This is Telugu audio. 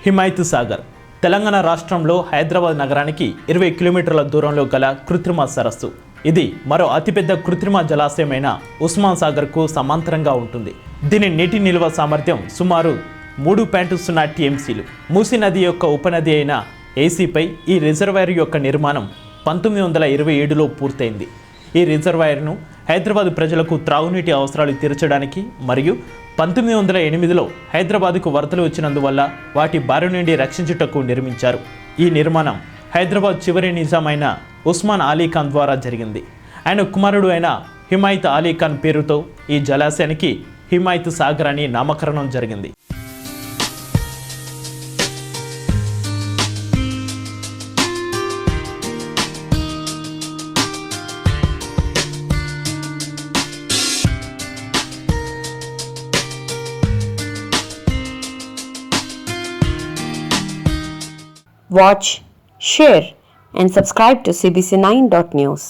హిమాయత్ సాగర్ తెలంగాణ రాష్ట్రంలో హైదరాబాద్ నగరానికి 20 కిలోమీటర్ల దూరంలో గల కృత్రిమ సరస్సు. ఇది మరో అతిపెద్ద కృత్రిమ జలాశయమైన ఉస్మాన్ సాగర్కు సమాంతరంగా ఉంటుంది. దీని నీటి నిల్వ సామర్థ్యం సుమారు 3.0 టీఎంసీలు. మూసీ నది యొక్క ఉపనది అయిన ఏసీపై ఈ రిజర్వాయర్ యొక్క నిర్మాణం 1927లో పూర్తయింది. ఈ రిజర్వాయర్ను హైదరాబాద్ ప్రజలకు త్రాగునీటి అవసరాలు తీర్చడానికి మరియు 1908లో హైదరాబాద్కు వరదలు వచ్చినందువల్ల వాటి బారి నుండి రక్షించుటకు నిర్మించారు. ఈ నిర్మాణం హైదరాబాద్ చివరి నిజాం అయిన ఉస్మాన్ అలీ ఖాన్ ద్వారా జరిగింది. ఆయన కుమారుడు అయిన హిమాయత్ అలీ ఖాన్ పేరుతో ఈ జలాశయానికి హిమాయత్ సాగర్ అని నామకరణం జరిగింది. Watch, share and subscribe to CBC9.News.